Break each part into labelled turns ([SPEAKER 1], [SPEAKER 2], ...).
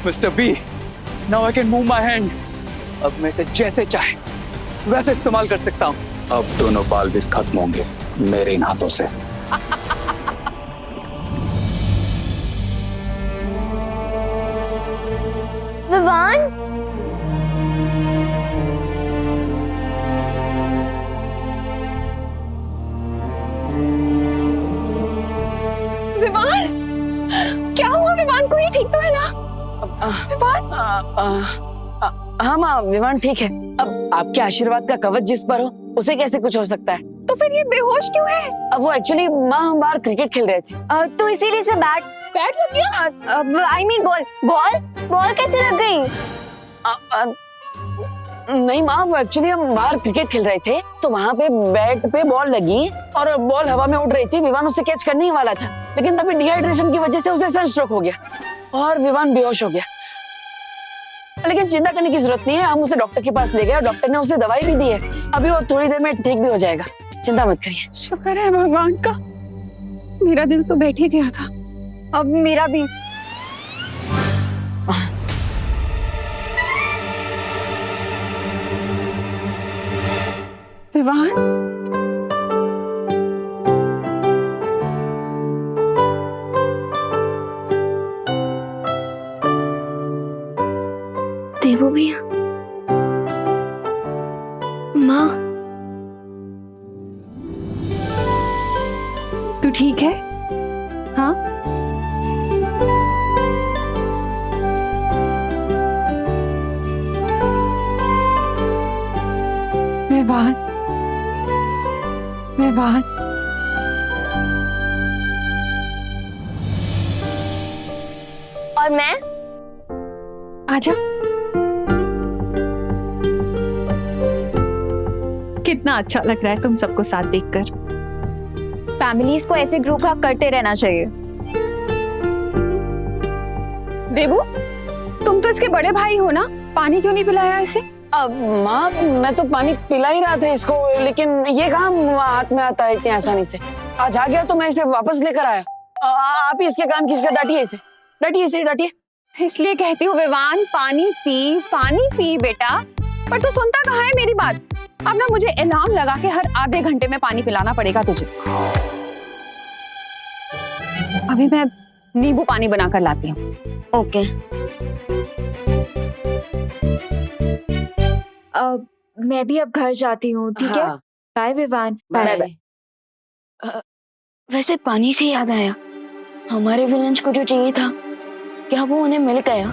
[SPEAKER 1] Mr. B, now I can move my hand. अब मैं इसे जैसे चाहे वैसे इस्तेमाल कर सकता हूँ। अब दोनों बाल भी खत्म होंगे मेरे इन हाथों से।
[SPEAKER 2] विवान,
[SPEAKER 3] विवान, क्या हुआ विवान को? ये ठीक तो है ना? विवान?
[SPEAKER 4] हाँ माँ, विवान ठीक है। अब आपके आशीर्वाद का कवच जिस पर हो उसे कैसे कुछ हो सकता है?
[SPEAKER 3] तो फिर ये बेहोश क्यों है?
[SPEAKER 4] अब वो एक्चुअली माँ हम बाहर क्रिकेट खेल रहे थे।
[SPEAKER 2] तो इसीलिए से बैट
[SPEAKER 3] लग गया?
[SPEAKER 2] I mean ball ball ball कैसे लग गई?
[SPEAKER 4] नहीं माँ, वो एक्चुअली हम बाहर क्रिकेट खेल रहे थे तो वहाँ पे बैट पे बॉल लगी और बॉल हवा में उड़ रही थी। विवान उसे कैच करने ही वाला था, लेकिन तभी डिहाइड्रेशन की वजह से उसे सनस्ट्रोक हो गया और विवान बेहोश हो गया। लेकिन चिंता करने की जरूरत नहीं है, हम उसे डॉक्टर के पास ले गए और डॉक्टर ने उसे दवाई भी दी है। अभी वो थोड़ी देर में ठीक भी हो जाएगा, चिंता मत करिए।
[SPEAKER 3] शुक्र है भगवान का, मेरा दिल तो बैठ ही गया था।
[SPEAKER 2] अब मेरा भी।
[SPEAKER 3] विवान,
[SPEAKER 2] देवू भैया, माँ,
[SPEAKER 3] तू ठीक है? हाँ? विवान, विवान,
[SPEAKER 2] और मैं?
[SPEAKER 3] आजा। कितना अच्छा लग रहा है तुम सबको साथ देखकर।
[SPEAKER 2] फैमिलीज को ऐसे ग्रुप हग करते रहना चाहिए।
[SPEAKER 3] देवू, तुम तो इसके बड़े भाई हो ना, पानी क्यों नहीं पिलाया इसे?
[SPEAKER 4] अब माँ, मैं तो पानी पिला ही रहा था इसको, लेकिन ये कहाँ हाथ में आता है इतनी आसानी से। आज आ गया तो मैं इसे वापस लेकर आया। आप ही इसके कान खींचकर डांटिए इसे, डांटिए इसे, डांटिए।
[SPEAKER 3] इसलिए कहती हूँ विवान, पानी पी बेटा। पर तू सुनता कहाँ है मेरी बात? अब ना मुझे अलार्म लगा के हर आधे घंटे में पानी पिलाना पड़ेगा तुझे। अभी मैं नींबू पानी बनाकर लाती हूँ।
[SPEAKER 2] ओके। मैं भी अब घर जाती हूँ, ठीक है?
[SPEAKER 4] हाँ।
[SPEAKER 2] बाय विवान।
[SPEAKER 4] बाय। वैसे पानी से याद आया, हमारे विलेंस को जो चाहिए था, क्या वो उन्हें मिल गया?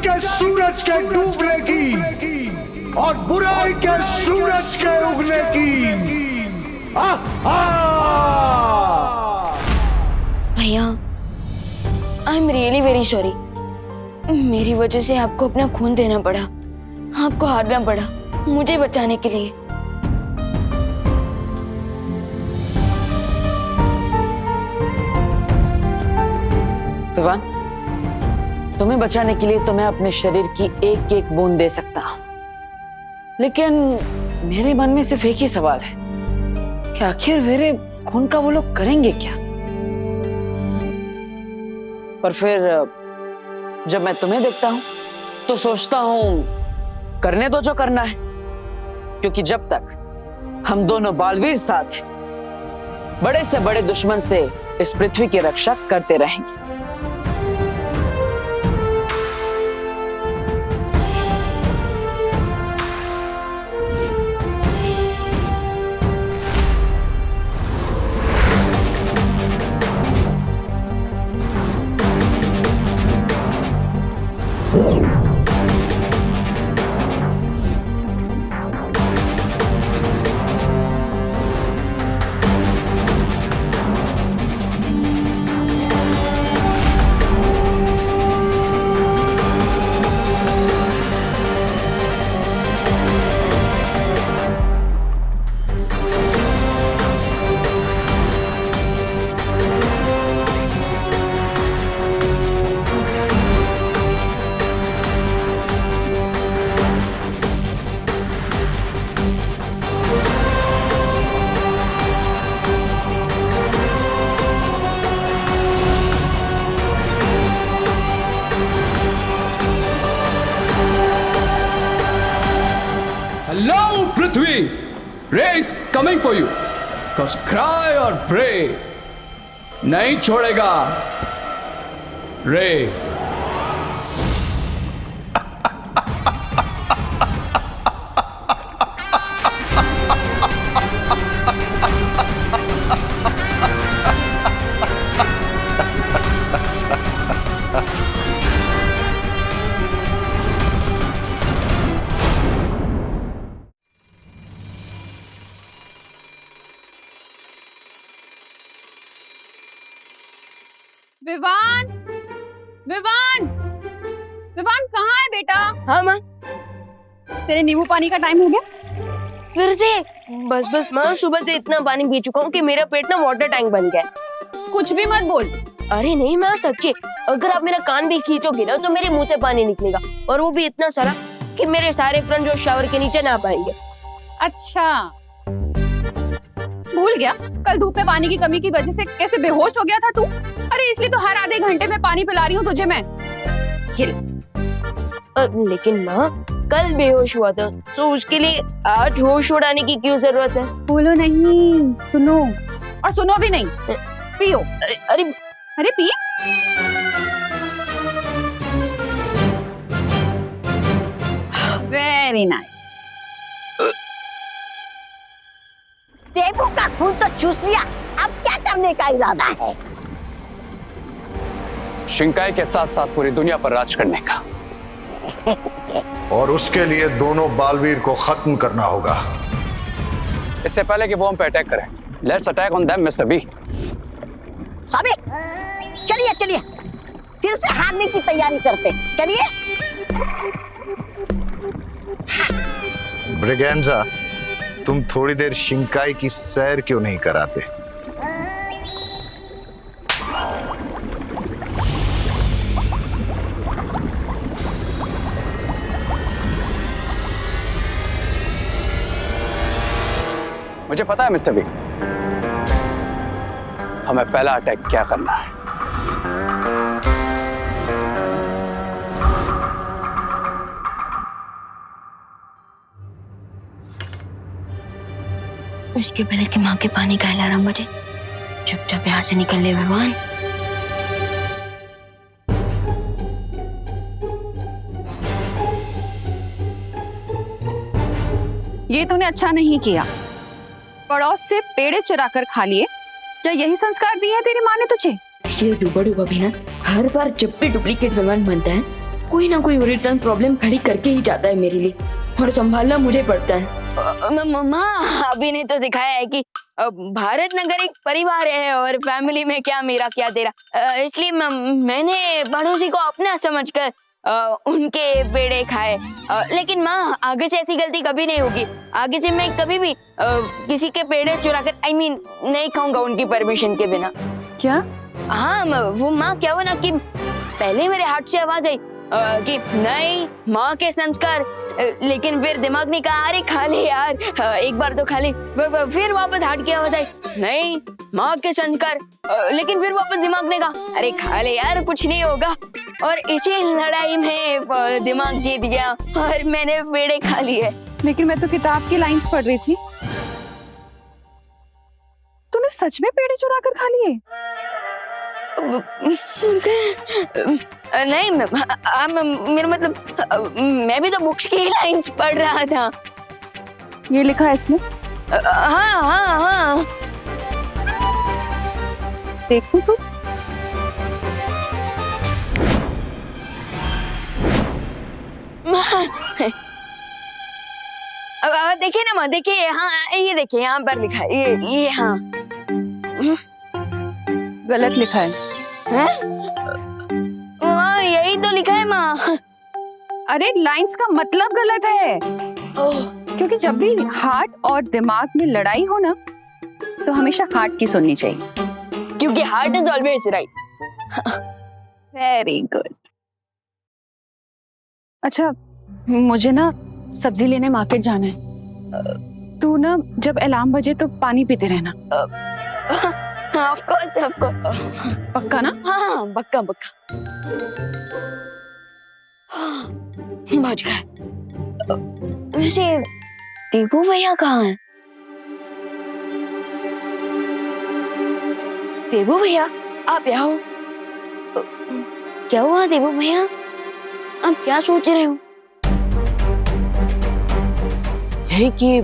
[SPEAKER 5] के सूरज के डूबने की और बुराई के सूरज के उगने की।
[SPEAKER 6] भैया, I am really very sorry. मेरी वजह से आपको अपना खून देना पड़ा, आपको हारना पड़ा मुझे बचाने के लिए।
[SPEAKER 4] विवान, तुम्हें बचाने के लिए तो मैं अपने शरीर की एक एक बूंद दे सकता हूं, लेकिन मेरे मन में सिर्फ एक ही सवाल है कि आखिर मेरे खून का वो लोग करेंगे क्या? पर फिर जब मैं तुम्हें देखता हूं तो सोचता हूं करने दो जो करना है, क्योंकि जब तक हम दोनों बालवीर साथ हैं, बड़े से बड़े दुश्मन से इस पृथ्वी की रक्षा करते रहेंगे।
[SPEAKER 1] Hello, Prithvi! Ray is coming for you. Cause cry or pray. नहीं छोड़ेगा Ray.
[SPEAKER 3] विवान, विवान, विवान कहाँ है बेटा?
[SPEAKER 6] हाँ माँ,
[SPEAKER 3] तेरे नींबू पानी का टाइम हो गया?
[SPEAKER 6] फिर से? बस माँ, सुबह से इतना पानी पी चुका हूँ कि मेरा पेट ना वाटर टैंक बन गया है।
[SPEAKER 3] कुछ भी मत बोल।
[SPEAKER 6] अरे नहीं माँ, सच्ची, अगर आप मेरा कान भी खींचोगे ना तो मेरे मुंह से पानी निकलेगा, और वो भी इतना सारा कि मेरे सारे फ्रेंड जो शावर के नीचे ना पाएंगे।
[SPEAKER 3] अच्छा, भूल गया कल धूप में पानी की कमी की वजह से कैसे बेहोश हो गया था तू? अरे इसलिए तो हर आधे घंटे में पानी पिला रही हूँ तुझे मैं। ये ले।
[SPEAKER 6] लेकिन माँ, कल बेहोश हुआ था तो उसके लिए आज होश उड़ाने की क्यों जरूरत है?
[SPEAKER 3] बोलो नहीं, सुनो, और सुनो भी नहीं, पियो।
[SPEAKER 6] अरे
[SPEAKER 3] अरे पी। Very nice.
[SPEAKER 7] देवों का खून तो चूस लिया, अब क्या करने का इरादा है?
[SPEAKER 1] शिंकाई के साथ साथ पूरी दुनिया पर राज करने का।
[SPEAKER 5] और उसके लिए दोनों बालवीर को खत्म करना होगा।
[SPEAKER 1] इससे पहले कि वो हम पे अटैक करें, let's attack on them mister B.
[SPEAKER 7] साबिक, चलिए चलिए, फिर से हारने की तैयारी करते, चलिए।
[SPEAKER 5] ब्रिगेंजा, तुम थोड़ी देर शिंकाई की सैर क्यों नहीं कराते?
[SPEAKER 1] मुझे पता है मिस्टर बी, हमें पहला अटैक क्या करना है।
[SPEAKER 6] उसके पहले कि माँ के पानी का अलार्म बजे, चुपचाप यहाँ से निकल ले भगवान।
[SPEAKER 3] ये तूने अच्छा नहीं किया, पड़ोस से पेड़े चुरा कर खा लिए। क्या यही संस्कार दिए हैं तेरी माँ ने तुझे?
[SPEAKER 6] ये डूबा डूबा भी ना, हर बार जब भी डुप्लीकेट विमान बनता है कोई ना कोई रिटर्न प्रॉब्लम खड़ी करके ही जाता है मेरे लिए, और संभालना मुझे पड़ता है। माँ अभी ने तो सिखाया है कि भारत नगर एक परिवार है और फैमिली में क्या मेरा क्या तेरा, इसलिए मैंने पड़ोसी को अपना समझकर उनके पेड़े खाए। लेकिन माँ आगे से ऐसी गलती कभी नहीं होगी। आगे से मैं कभी भी किसी के पेड़े चुराकर नहीं खाऊंगा उनकी परमिशन के बिना।
[SPEAKER 3] क्या?
[SPEAKER 6] हाँ वो माँ क्या हुआ ना कि पहले मेरे हार्ट से आवाज आई कि नहीं माँ के संस्कार, लेकिन फिर दिमाग ने कहा अरे खा ले यार, एक बार तो खा ले। फिर वापस हार्ट की आवाज आई नहीं माँ के संस्कार, लेकिन फिर वापस दिमाग ने कहा अरे खा ले यार कुछ नहीं होगा। और इसी लड़ाई में दिमाग जीत गया और मैंने पेड़े खा लिए।
[SPEAKER 3] लेकिन मैं तो किताब की लाइंस पढ़ रही थी। तूने सच में पेड़े चुरा कर खा लिए?
[SPEAKER 6] नहीं मेरा मतलब मैं भी तो बुक्स की लाइंस पढ़ रहा था।
[SPEAKER 3] ये लिखा है इसमें?
[SPEAKER 6] हाँ हाँ हाँ।
[SPEAKER 3] देखूं तू?
[SPEAKER 6] अब देखिए ना माँ, देखिए हाँ ये देखिए यहाँ पर लिखा है ये हाँ।
[SPEAKER 3] गलत लिखा है।
[SPEAKER 6] माँ यही तो लिखा है माँ।
[SPEAKER 3] अरे लाइंस का मतलब गलत है। क्योंकि जब भी हार्ट और दिमाग में लड़ाई हो ना तो हमेशा हार्ट की सुननी चाहिए,
[SPEAKER 6] क्योंकि heart is always right.
[SPEAKER 3] Very good. अच्छा मुझे ना सब्जी लेने मार्केट जाना है। तू ना जब अलार्म बजे तो पानी पीते रहना।
[SPEAKER 6] Of course.
[SPEAKER 3] पक्का ना?
[SPEAKER 6] हाँ पक्का। बच गए। वैसे दीपू भैया कहाँ हैं? देबू भैया आप यहाँ हो? क्या हुआ देबू भैया, आप क्या सोच रहे हो?
[SPEAKER 4] यही कि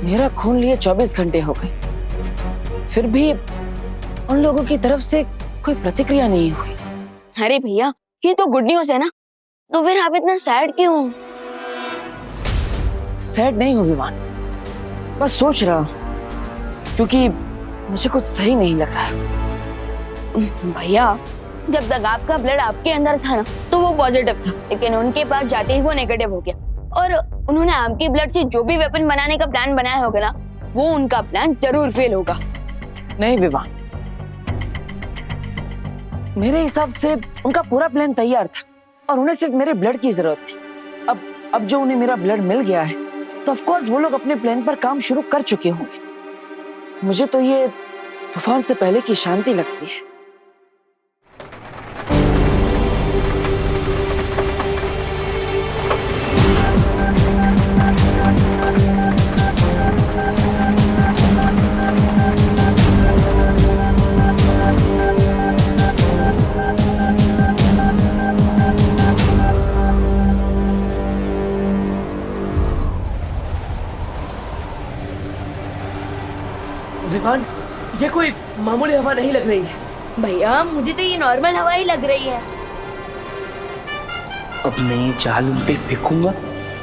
[SPEAKER 4] मेरा खून लिए 24 घंटे हो गए, फिर भी उन लोगों की तरफ से कोई प्रतिक्रिया नहीं हुई।
[SPEAKER 6] अरे भैया ये तो गुड न्यूज है ना, तो फिर आप इतना सैड क्यों?
[SPEAKER 4] सैड नहीं हूँ विवान, बस सोच रहा हूँ क्योंकि मुझे कुछ सही नहीं लग रहा।
[SPEAKER 6] भैया जब तक आपका ब्लड आपके अंदर था ना तो वो पॉजिटिव था, लेकिन उनके पास जाते ही वो नेगेटिव हो गया और उन्होंने आपके ब्लड से जो भी वेपन बनाने का प्लान बनाया होगा ना वो उनका प्लान जरूर फेल होगा।
[SPEAKER 4] नहीं विवान, मेरे हिसाब से उनका पूरा प्लान तैयार था और उन्हें सिर्फ मेरे ब्लड की जरूरत थी। अब जो उन्हें मेरा ब्लड मिल गया है तो ऑफ कोर्स वो लोग अपने प्लान पर काम शुरू कर चुके होंगे। मुझे तो ये तूफान से पहले की शांति लगती है।
[SPEAKER 8] विवान ये कोई मामूली हवा नहीं लग रही है।
[SPEAKER 6] भैया मुझे तो ये नॉर्मल हवा ही लग रही है।
[SPEAKER 9] अब मैं ये जाल उन पे फेंकूंगा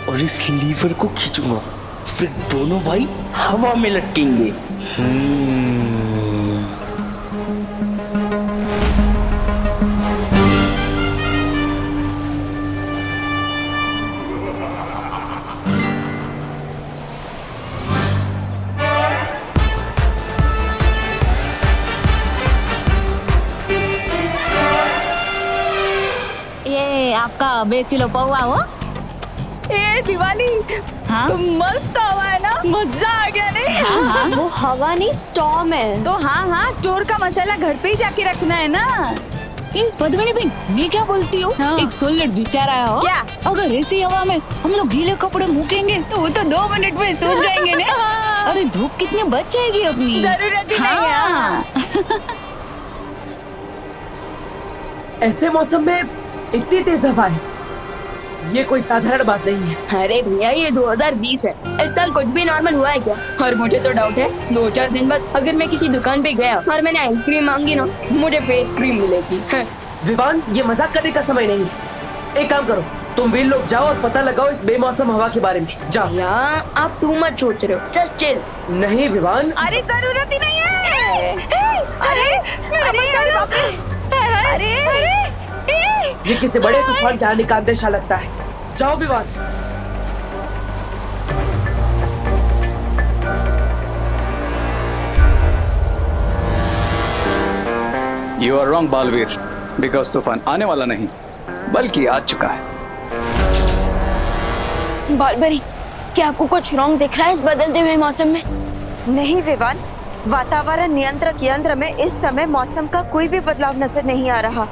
[SPEAKER 9] और इस लीवर को खींचूंगा, फिर दोनों भाई हवा में लटकेंगे।
[SPEAKER 2] आपका 1 किलो पौवा हो।
[SPEAKER 3] ए दिवाली
[SPEAKER 2] हाँ?
[SPEAKER 3] तो मस्त हवा है ना, मजा आ गया नहीं?
[SPEAKER 2] हाँ?
[SPEAKER 6] वो हवा नहीं स्टॉर्म है।
[SPEAKER 3] तो हाँ स्टोर का मसाला घर पे ही जाके रखना है ना।
[SPEAKER 2] पद्मिनी बहन ये क्या बोलती हो?
[SPEAKER 3] हाँ।
[SPEAKER 2] एक सोलट विचार आया हो।
[SPEAKER 3] क्या?
[SPEAKER 2] अगर ऐसी हवा में हम लोग गीले कपड़े मूकेंगे तो वो तो 2 मिनट में सूख जाएंगे ना। अरे धूप कितनी बच जाएगी अपनी।
[SPEAKER 3] जरूरत ही नहीं है।
[SPEAKER 8] ऐसे मौसम में इतनी तेज हवा है, ये कोई साधारण बात नहीं है।
[SPEAKER 6] अरे भैया ये 2020 है, इस साल कुछ भी नॉर्मल हुआ है क्या? और मुझे तो डाउट है 2-4 दिन बाद अगर मैं किसी दुकान पे गया और मैंने आइसक्रीम मांगी ना मुझे फेस क्रीम मिलेगी।
[SPEAKER 8] विवान ये मजाक करने का समय नहीं है। एक काम करो, तुम वीर लोग जाओ और पता लगाओ इस बेमौसम हवा के बारे में। जाओ।
[SPEAKER 6] भैया आप टू मच सोच रहे हो, जस्ट चिल।
[SPEAKER 8] नहीं विवान,
[SPEAKER 3] अरे जरूरत ही नहीं है। अरे अरे अरे
[SPEAKER 8] ये किसी बड़े तूफान के आने का अंदेशा लगता है। जाओ Vivaan.
[SPEAKER 1] You are wrong Baalveer, because तूफान आने वाला नहीं बल्कि आ चुका है।
[SPEAKER 6] बालबरी, क्या आपको कुछ रॉन्ग दिख रहा है इस बदलते हुए मौसम में?
[SPEAKER 10] नहीं विवान, वातावरण नियंत्रक यंत्र में इस समय मौसम का कोई भी बदलाव नजर नहीं आ रहा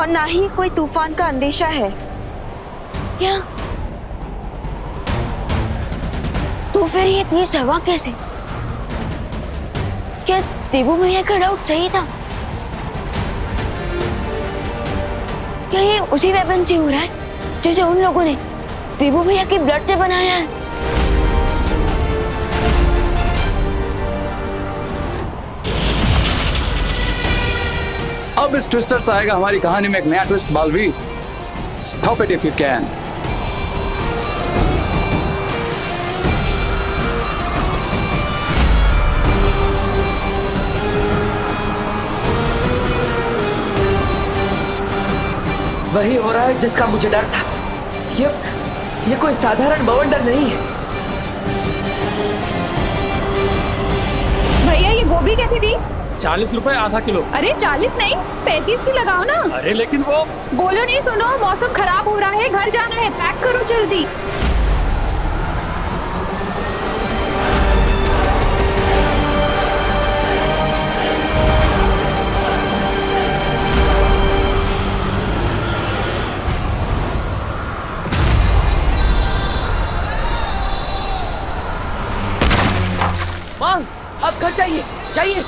[SPEAKER 10] और ना ही कोई तूफान का अंदेशा है।
[SPEAKER 6] क्या? तो फिर ये तेज हवा कैसे? क्या देवू भैया का डाउट सही था? क्या ये उसी वेपन से हो रहा है जैसे उन लोगों ने देवू भैया की ब्लड से बनाया है?
[SPEAKER 1] अब इस ट्विस्टर से आएगा हमारी कहानी में एक नया twist Baalveer. Stop it if you can.
[SPEAKER 8] वही हो रहा है जिसका मुझे डर था। ये कोई साधारण बवंडर नहीं है।
[SPEAKER 3] भैया ये गोभी कैसे दी?
[SPEAKER 11] 40 रुपए आधा किलो।
[SPEAKER 3] अरे 40 नहीं 35 की लगाओ ना।
[SPEAKER 11] अरे लेकिन वो
[SPEAKER 3] बोलो नहीं, सुनो मौसम खराब हो रहा है, घर जाना है, पैक करो जल्दी।
[SPEAKER 8] माँ, अब घर जाइए, जाइए।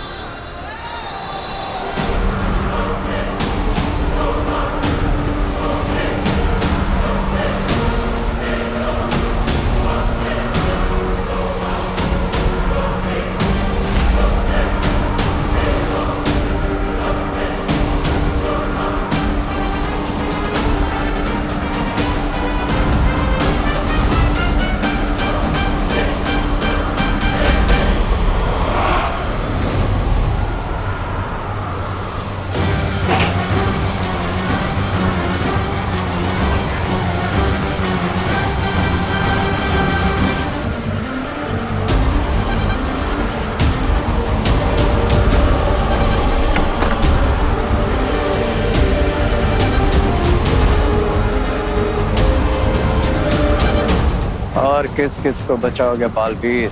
[SPEAKER 1] और किस किस को बचाओगे बालवीर?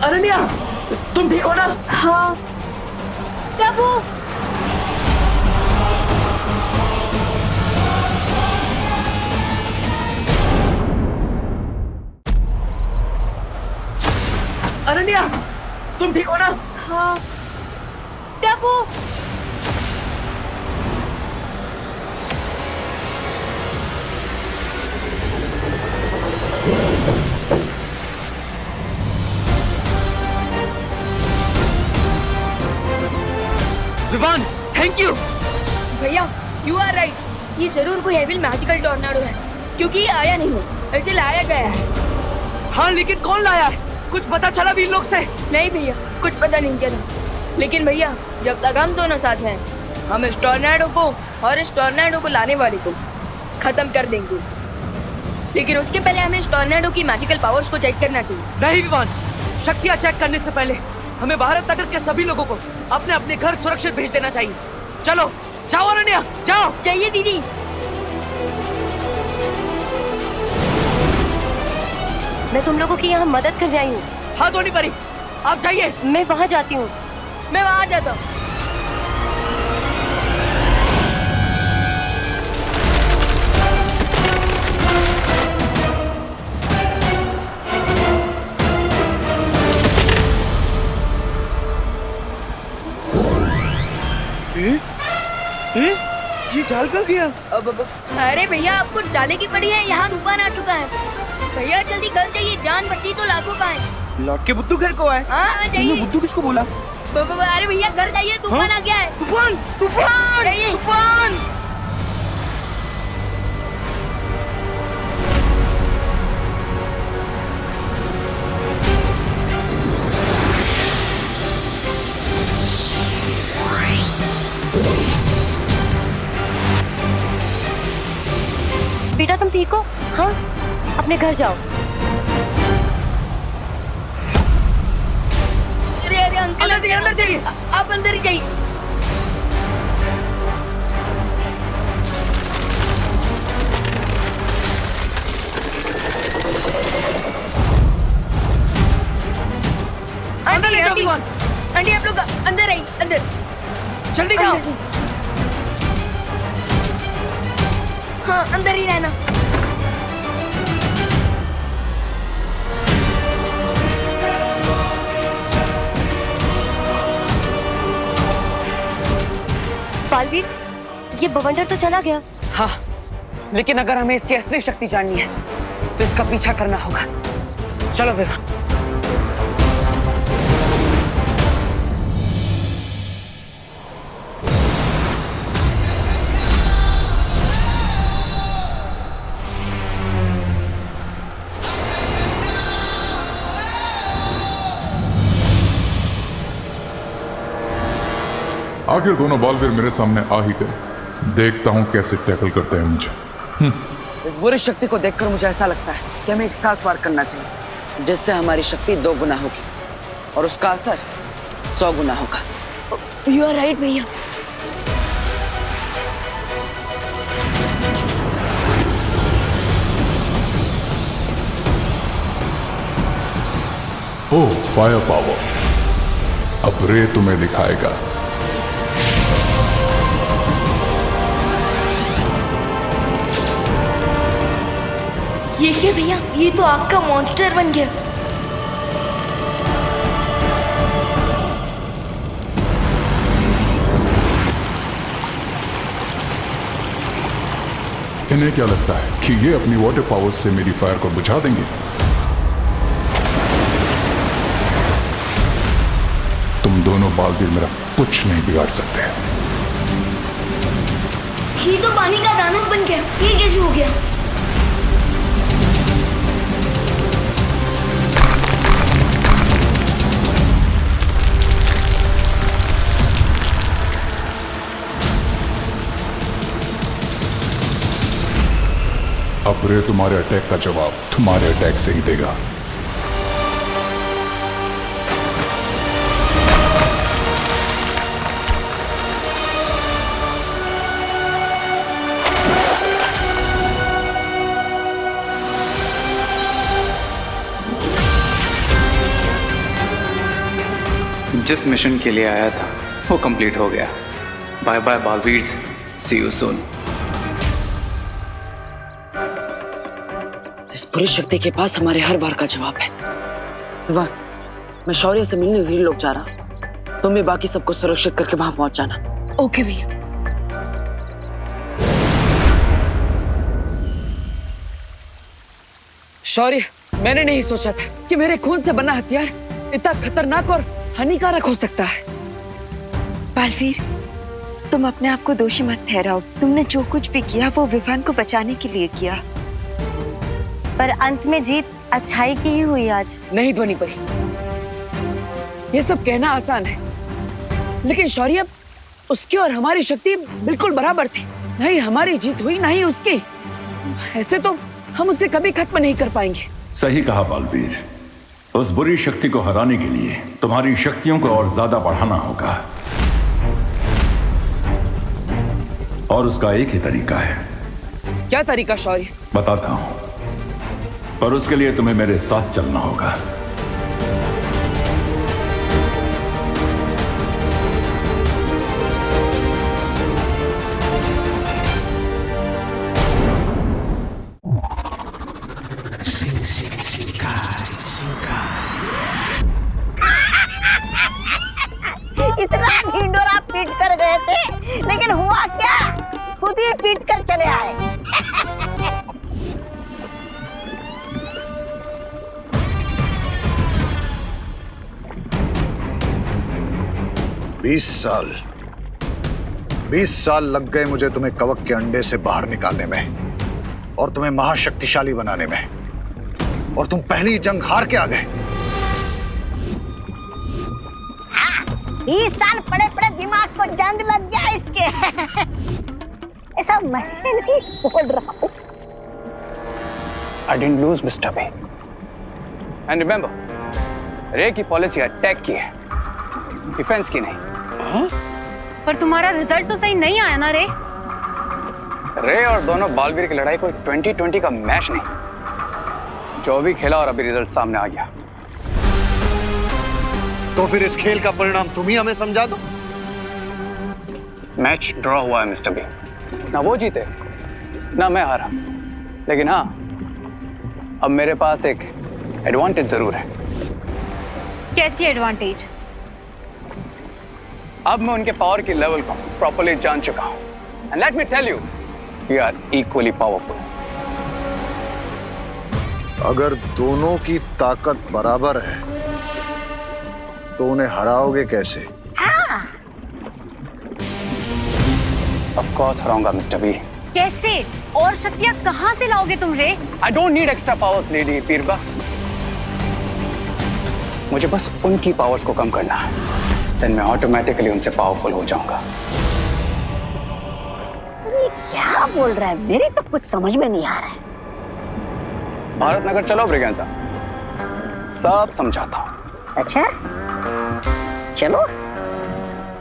[SPEAKER 8] अनन्या, तुम ठीक हो ना?
[SPEAKER 2] हाँ तब वो
[SPEAKER 8] अनन्या, तुम ठीक हो ना?
[SPEAKER 2] हाँ तब वो
[SPEAKER 8] विवान, थैंक यू।
[SPEAKER 6] भैया यू आर राइट, ये जरूर कोई हेवी मैजिकल टॉर्नेडो है क्योंकि ये आया नहीं है, इसे लाया गया है।
[SPEAKER 8] हाँ लेकिन कौन लाया है? कुछ पता चला वीर लोग से?
[SPEAKER 6] नहीं भैया, कुछ पता नहीं चला, लेकिन भैया जब तक हम दोनों साथ हैं हम इस टॉर्नेडो को और इस टॉर्नेडो को लाने वाले को खत्म कर देंगे। लेकिन उसके पहले हमें इस टॉर्नेडो की मैजिकल पावर्स को चेक करना चाहिए।
[SPEAKER 8] नहीं विवान, शक्तियाँ चेक करने से पहले हमें भारत नगर के सभी लोगों को अपने अपने घर सुरक्षित भेज देना चाहिए। चलो जाओ अनन्या, जाओ।
[SPEAKER 6] चाहिए दीदी।
[SPEAKER 10] मैं तुम लोगों की यहाँ मदद करने आई हूँ।
[SPEAKER 8] हाँ धोनी परी, आप जाइए।
[SPEAKER 10] मैं वहाँ जाती हूँ।
[SPEAKER 6] मैं वहां जाता हूँ।
[SPEAKER 8] चाल का गया?
[SPEAKER 6] अरे भैया आपको डाले की पड़ी है, यहाँ तूफान आ चुका है। भैया जल्दी घर जाइए, जान बची तो लाखों का है।
[SPEAKER 8] लौट के बुद्धू घर को आए।
[SPEAKER 6] हाँ जाइए।
[SPEAKER 8] बुद्धू किसको बोला?
[SPEAKER 6] अरे भैया घर जाइए, तूफान आ गया है।
[SPEAKER 8] तूफान तूफान
[SPEAKER 6] जाइए। तूफान।
[SPEAKER 2] बेटा तुम ठीक हो? हाँ, अपने घर जाओ।
[SPEAKER 6] अरे अरे अंकल अंदर जाइए, आप अंदर ही जाइए। आंटी आंटी आंटी आप लोग अंदर आइए, अंदर
[SPEAKER 8] जल्दी जाओ।
[SPEAKER 6] हाँ अंदर ही रहना।
[SPEAKER 2] बालवीर, ये बवंडर तो चला गया।
[SPEAKER 4] हाँ, लेकिन अगर हमें इसकी असली शक्ति जाननी है तो इसका पीछा करना होगा। चलो विवान।
[SPEAKER 12] आखिर दोनों बालवीर मेरे सामने आ ही गए। देखता हूं कैसे टैकल करते हैं मुझे।
[SPEAKER 4] इस बुरी शक्ति को देखकर मुझे ऐसा लगता है कि हमें एक साथ वार करना चाहिए, जिससे हमारी शक्ति 2 गुना होगी और उसका असर 100 गुना होगा।
[SPEAKER 6] यू आर राइट भैया।
[SPEAKER 12] ओह फायर पावर, अब रे तुम्हें दिखाएगा।
[SPEAKER 6] ये क्या भैया, ये तो आग का मॉन्स्टर बन गया।
[SPEAKER 12] इन्हें क्या लगता है कि ये अपनी वाटर पावर से मेरी फायर को बुझा देंगे? तुम दोनों बालवीर मेरा कुछ नहीं बिगाड़ सकते।
[SPEAKER 6] ये तो पानी का दानव बन गया, ये कैसे हो गया?
[SPEAKER 12] अब रे तुम्हारे अटैक का जवाब तुम्हारे अटैक से ही देगा।
[SPEAKER 1] जिस मिशन के लिए आया था वो कंप्लीट हो गया। Bye bye Baalveer, see you soon.
[SPEAKER 4] इस बुरी शक्ति के पास हमारे हर बार का जवाब है। वाह, मैं शौर्य से मिलने वीर लोग जा रहा हूँ। तुम भी बाकी सबको सुरक्षित करके वहां पहुंच जाना।
[SPEAKER 6] ओके भैया।
[SPEAKER 4] शौर्य, मैंने नहीं सोचा था कि मेरे खून से बना हथियार इतना खतरनाक और हानिकारक हो सकता है।
[SPEAKER 10] बालवीर, तुम अपने आप को दोषी मत ठहराओ। तुमने जो कुछ भी किया वो विवान को बचाने के लिए किया।
[SPEAKER 2] पर अंत में जीत अच्छाई की ही हुई आज।
[SPEAKER 4] नहीं ध्वनि परी, ये सब कहना आसान है, लेकिन शौर्य, उसकी और हमारी शक्ति बिल्कुल बराबर थी। नहीं हमारी जीत हुई, ना ही उसकी। ऐसे तो हम उसे कभी खत्म नहीं कर पाएंगे।
[SPEAKER 13] सही कहा बालवीर। उस बुरी शक्ति को हराने के लिए तुम्हारी शक्तियों को और ज्यादा बढ़ाना होगा, और उसका एक ही तरीका है।
[SPEAKER 4] क्या तरीका शौर्य?
[SPEAKER 13] बताता हूं, पर उसके लिए तुम्हें मेरे साथ चलना होगा।
[SPEAKER 7] इतना ढिंडोरा पीट कर गए थे, लेकिन हुआ क्या? खुद ही पीट कर चले आए।
[SPEAKER 5] 20 साल लग गए मुझे तुम्हें कवक के अंडे से बाहर निकालने में और तुम्हें महाशक्तिशाली बनाने में, और तुम पहली जंग हार के आ गए।
[SPEAKER 7] 20 साल पड़े पड़े दिमाग को जंग लग गया इसके। ऐसा मैं नहीं बोल रहा हूँ।
[SPEAKER 1] I didn't lose, Mr. B. And remember, रे की पॉलिसी अटैक की है, डिफेंस की नहीं।
[SPEAKER 3] पर तुम्हारा रिजल्ट तो सही नहीं आया ना रे।
[SPEAKER 1] रे और दोनों बालवीर की लड़ाई कोई 2020 का मैच नहीं, जो भी खेला और अभी रिजल्ट सामने आ गया।
[SPEAKER 5] तो फिर इस खेल का परिणाम तुम ही हमें समझा दो।
[SPEAKER 1] मैच ड्रॉ हुआ है मिस्टर बी, ना वो जीते ना मैं हारा, लेकिन हाँ अब मेरे पास एक एडवांटेज जरूर है।
[SPEAKER 3] कैसी एडवांटेज?
[SPEAKER 1] अब मैं उनके पावर की लेवल को प्रॉपर्ली जान चुका हूं, and let me tell you, we are equally powerful.
[SPEAKER 5] अगर दोनों की ताकत बराबर है तो उन्हें हराओगे कैसे?
[SPEAKER 1] ऑफ कोर्स हराऊंगा मिस्टर बी।
[SPEAKER 3] कैसे? और शक्तियां कहां से लाओगे तुम रे?
[SPEAKER 1] I don't need extra powers lady पीरबा, मुझे बस उनकी पावर्स को कम करना है, देन मैं ऑटोमेटिकली उनसे पावरफुल हो जाऊंगा।
[SPEAKER 7] क्या बोल रहा है? मेरी तो कुछ समझ में नहीं आ रहा है।
[SPEAKER 1] भारत नगर चलो ब्रिगेंजा, सब समझाता हूं।
[SPEAKER 7] अच्छा चलो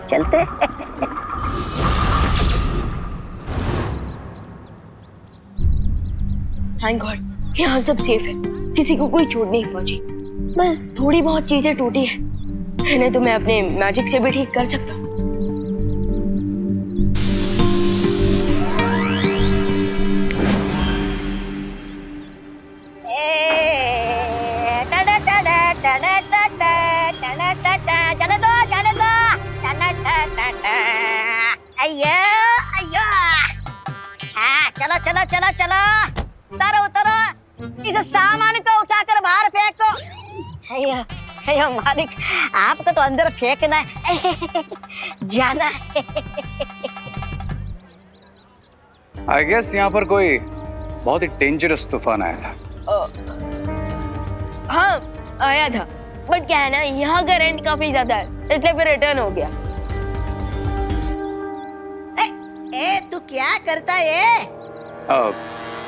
[SPEAKER 7] चलते।
[SPEAKER 6] थैंक गॉड यहाँ सब सेफ है, किसी को कोई चोट नहीं पहुंची। बस थोड़ी बहुत चीजें टूटी है, इन्हें तो मैं अपने मैजिक से भी ठीक कर सकता हूँ।
[SPEAKER 7] चलो चलो चलो चलो, उतरो उतरो, इस सामान को उठाकर बाहर फेंको। अयो अयो मालिक, आपको तो अंदर फेंकना है, जाना है।
[SPEAKER 1] आई गेस यहाँ पर कोई बहुत ही डेंजरस तूफान आया था।
[SPEAKER 6] हाँ आया था, बट क्या है ना, यहाँ का रेंट काफी ज्यादा है, इसलिए फिर रिटर्न हो गया।
[SPEAKER 7] ए तू क्या करता है?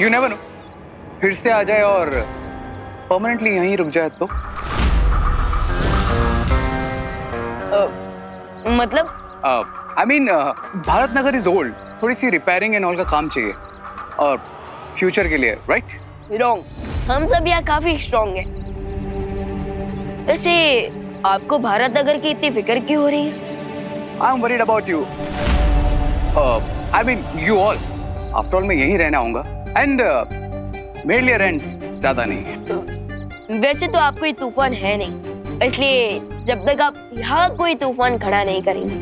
[SPEAKER 1] यू नेवर नो, फिर से आ जाए और परमानेंटली यहीं रुक जाए तो।
[SPEAKER 6] मतलब?
[SPEAKER 1] I mean Bharat Nagar is old, थोड़ी सी रिपेयरिंग एंड ऑल का काम चाहिए, और फ्यूचर के लिए, राइट?
[SPEAKER 6] रॉन्ग, हम सब यहाँ काफी स्ट्रॉन्ग हैं। वैसे आपको भारत नगर की इतनी फिक्र क्यों हो रही है?
[SPEAKER 1] I am worried about you, I mean you all. After all मैं यहीं रहना आऊंगा, एंड मेरे लिए रेंट ज्यादा नहीं है।
[SPEAKER 6] वैसे तो आप कोई तूफान है नहीं, इसलिए जब तक आप यहाँ कोई तूफान खड़ा नहीं करेंगे,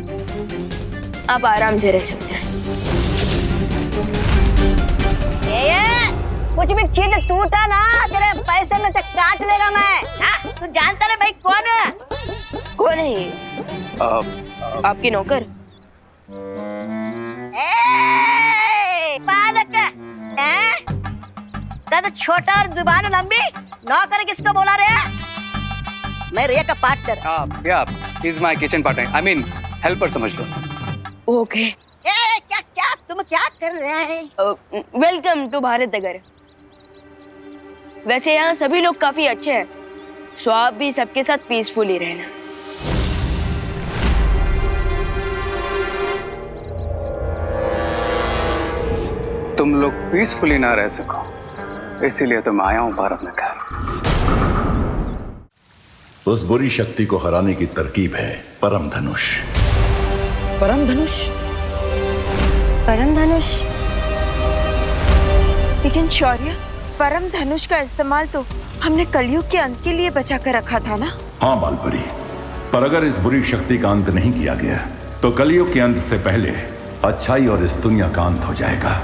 [SPEAKER 6] आप आराम से रह सकते हैं।
[SPEAKER 7] कुछ भी चीज टूटा ना, तेरे पैसे में से काट लेगा मैं। तू जानता है भाई कौन है?
[SPEAKER 6] कौन है ये? आपके नौकर?
[SPEAKER 7] तो छोटा और जुबान लंबी, नौकर किसको बोला रे? मैं रिया का पार्टनर।
[SPEAKER 1] या he is my kitchen partner, I mean helper समझ लो।
[SPEAKER 6] ओके।
[SPEAKER 7] क्या क्या तुम क्या कर रहे हैं?
[SPEAKER 6] Welcome to Bharat Nagar. वैसे यहाँ सभी लोग काफी अच्छे हैं, सो आप भी सबके साथ पीसफुली रहना।
[SPEAKER 1] तुम लोग पीसफुली ना रह सको, इसीलिए तो मैं आया हूं भारत नगर।
[SPEAKER 13] उस बुरी शक्ति को हराने की तरकीब है परम धनुष।
[SPEAKER 4] परम धनुष?
[SPEAKER 10] परम धनुष? लेकिन शौर्य, परम धनुष का इस्तेमाल तो हमने कलयुग के अंत के लिए बचा कर रखा था ना?
[SPEAKER 13] हाँ बालपरी, पर अगर इस बुरी शक्ति का अंत नहीं किया गया तो कलयुग के अंत से पहले अच्छाई और इस दुनिया का अंत हो जाएगा।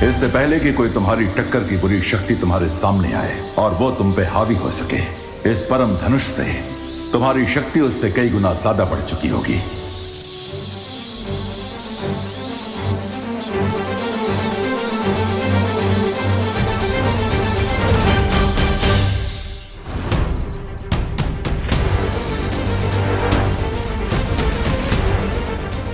[SPEAKER 13] इससे पहले कि कोई तुम्हारी टक्कर की बुरी शक्ति तुम्हारे सामने आए और वो तुम पे हावी हो सके, इस परम धनुष से तुम्हारी शक्ति उससे कई गुना ज्यादा बढ़ चुकी होगी।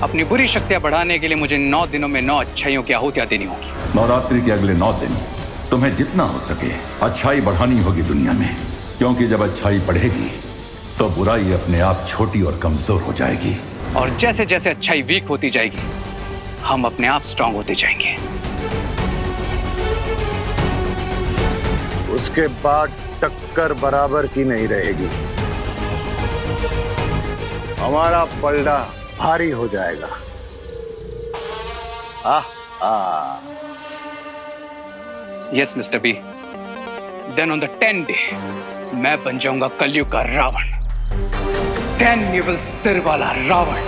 [SPEAKER 1] अपनी बुरी शक्तियां बढ़ाने के लिए मुझे 9 दिनों में 9 अच्छाइयों की आहुतियां देनी होगी।
[SPEAKER 13] नवरात्रि के अगले 9 दिन तुम्हें जितना हो सके अच्छाई बढ़ानी होगी दुनिया में, क्योंकि जब अच्छाई बढ़ेगी तो बुराई अपने आप छोटी और कमजोर हो जाएगी।
[SPEAKER 1] और जैसे जैसे अच्छाई वीक होती जाएगी, हम अपने आप स्ट्रांग होते जाएंगे।
[SPEAKER 5] उसके बाद टक्कर बराबर की नहीं रहेगी। हमारा पलड़ा भारी हो जाएगा।
[SPEAKER 1] Yes mister B, then on the 10th day मैं बन जाऊंगा कलयुग का रावण। 10 निवल सिर वाला रावण।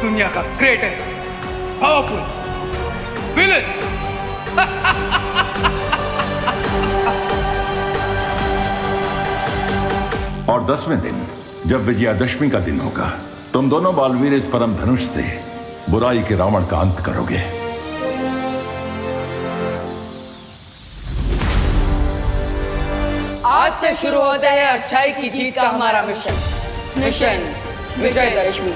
[SPEAKER 1] दुनिया का ग्रेटेस्ट पावरफुल विलन।
[SPEAKER 13] और 10वें दिन जब विजयादशमी का दिन होगा, तुम दोनों बालवीर इस परम धनुष से बुराई के रावण का अंत करोगे।
[SPEAKER 8] आज से शुरू होता है अच्छाई की जीत का हमारा मिशन विजयदशमी।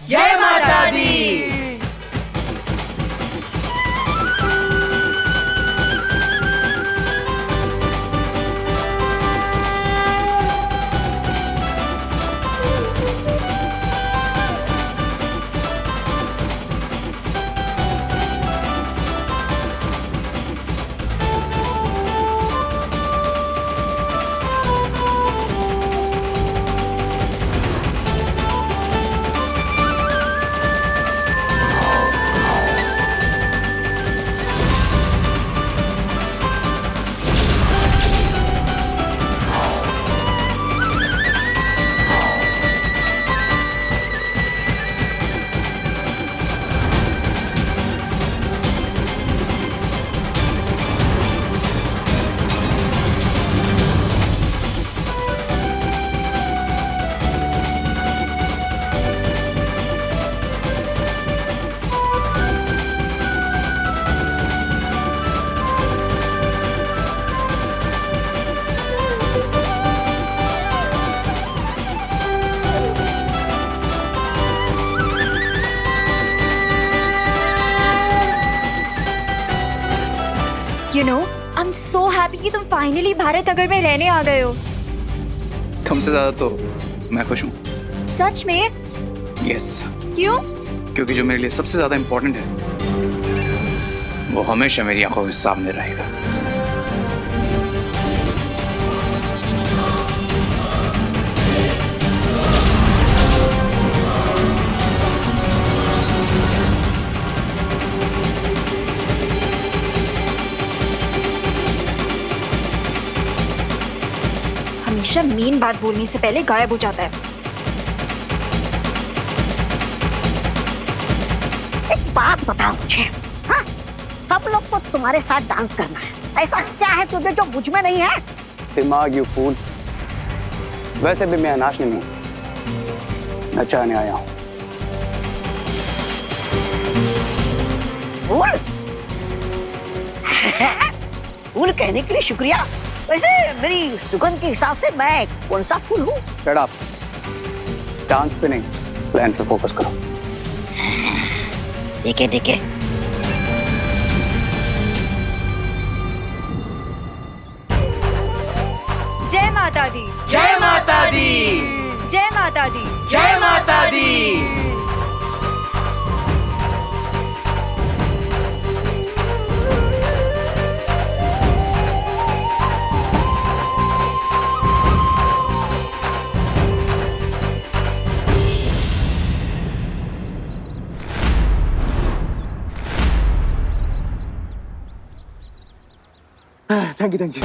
[SPEAKER 8] जय माता दी।
[SPEAKER 14] You know, I'm so happy कि तुम फाइनली भारत नगर में रहने आ गए हो।
[SPEAKER 1] तुमसे ज्यादा तो मैं खुश हूँ।
[SPEAKER 14] सच में?
[SPEAKER 1] यस।
[SPEAKER 14] क्यों?
[SPEAKER 1] क्योंकि जो मेरे लिए सबसे ज्यादा इंपॉर्टेंट है वो हमेशा मेरी आंखों के सामने रहेगा।
[SPEAKER 14] हमेशा मेन बात बोलने से पहले गायब हो जाता है।
[SPEAKER 7] एक बात बताओ मुझे, हाँ? सब लोग को तुम्हारे साथ डांस करना है, ऐसा क्या है तुझे जो मुझ में नहीं है?
[SPEAKER 1] दिमाग यू फूल। वैसे भी मैं नाचने नहीं, नचाने आया हूँ।
[SPEAKER 7] फूल फूल कहने के लिए शुक्रिया। वैसे मेरी सुगंध के हिसाब से मैं कौन सा फूल हूँ?
[SPEAKER 1] शट अप, डांस पे नहीं, प्लान पे फोकस करो।
[SPEAKER 7] ठीक है ठीक है।
[SPEAKER 14] जय माता दी,
[SPEAKER 8] जय माता दी,
[SPEAKER 14] जय माता दी,
[SPEAKER 8] जय Mata Di.
[SPEAKER 9] Thank you, thank you.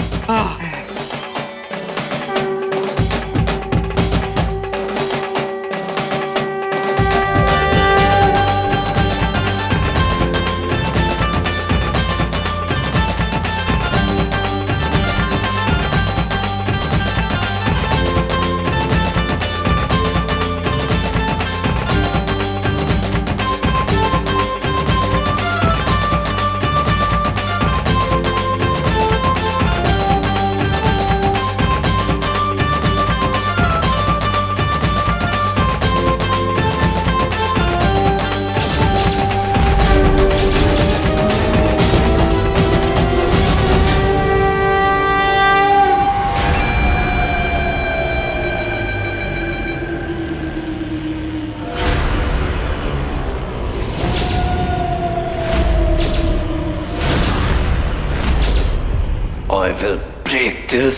[SPEAKER 9] I will break this.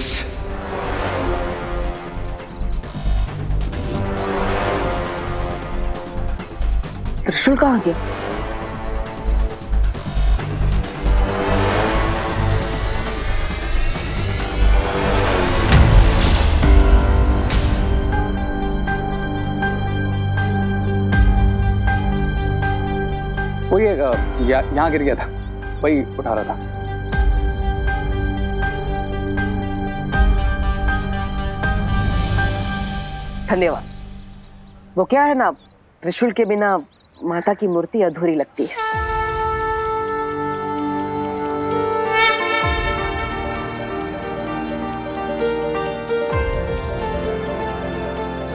[SPEAKER 3] त्रिशूल कहाँ गया?
[SPEAKER 1] वो ये यहाँ गिर गया था, वही उठा रहा था।
[SPEAKER 4] धन्यवाद। वो क्या है ना, त्रिशूल के बिना माता की मूर्ति अधूरी लगती है।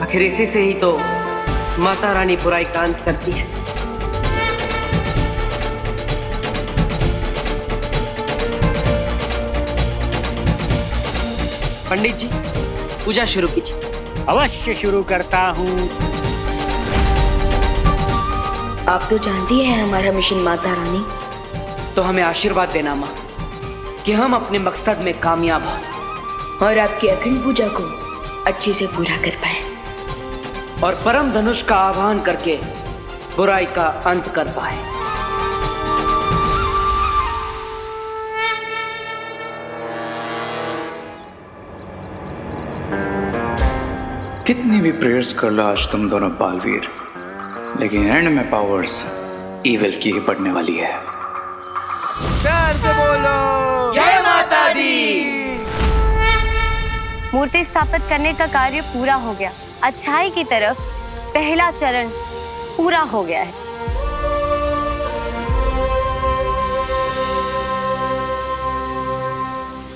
[SPEAKER 8] आखिर इसी से ही तो माता रानी बुराई का अंत करती है। पंडित जी, पूजा शुरू कीजिए।
[SPEAKER 15] अवश्य शुरू करता हूँ।
[SPEAKER 6] आप तो जानती हैं हमारा मिशन माता रानी।
[SPEAKER 8] तो हमें आशीर्वाद देना माँ कि हम अपने मकसद में कामयाब हों
[SPEAKER 6] और आपकी अखंड पूजा को अच्छे से पूरा कर पाए
[SPEAKER 8] और परम धनुष का आह्वान करके बुराई का अंत कर पाए।
[SPEAKER 1] कितनी भी प्रेयर्स कर लो आज तुम दोनों बालवीर, लेकिन एंड में पावर्स इविल की ही पड़ने वाली है।
[SPEAKER 15] प्यार से बोलो
[SPEAKER 8] जय माता दी।
[SPEAKER 16] मूर्ति स्थापित करने का कार्य पूरा हो गया। अच्छाई की तरफ पहला चरण पूरा हो गया है।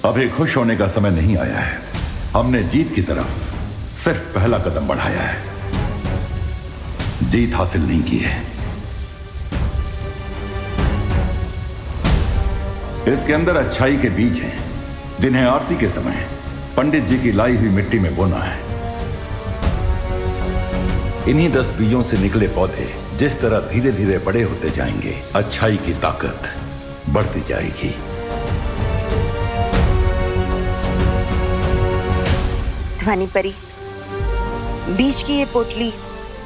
[SPEAKER 13] अभी खुश होने का समय नहीं आया है। हमने जीत की तरफ सिर्फ पहला कदम बढ़ाया है, जीत हासिल नहीं की है। इसके अंदर अच्छाई के बीज हैं, जिन्हें आरती के समय पंडित जी की लाई हुई मिट्टी में बोना है। इन्हीं 10 बीजों से निकले पौधे जिस तरह धीरे धीरे बड़े होते जाएंगे, अच्छाई की ताकत बढ़ती जाएगी।
[SPEAKER 10] ध्वनि परी, बीज की ये पोटली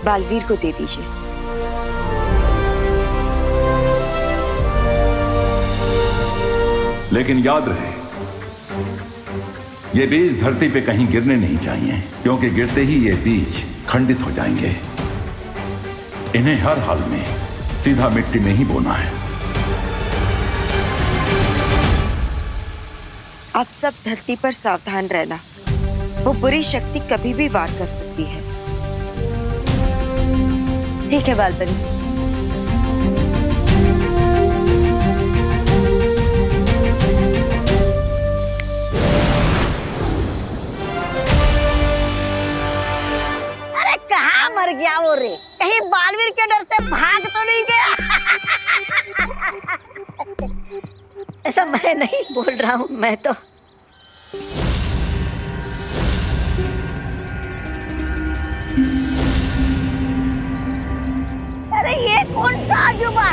[SPEAKER 10] बालवीर को दे दीजिए।
[SPEAKER 13] लेकिन याद रहे, ये बीज धरती पे कहीं गिरने नहीं चाहिए, क्योंकि गिरते ही ये बीज खंडित हो जाएंगे। इन्हें हर हाल में सीधा मिट्टी में ही बोना है।
[SPEAKER 10] आप सब धरती पर सावधान रहना, वो बुरी शक्ति कभी भी वार कर सकती है।
[SPEAKER 16] ठीक है बालपरी।
[SPEAKER 7] क्या बोल रही? कहीं बालवीर के डर से भाग तो नहीं गया? ऐसा मैं नहीं बोल रहा हूँ, मैं तो अरे ये कौन सा अजूबा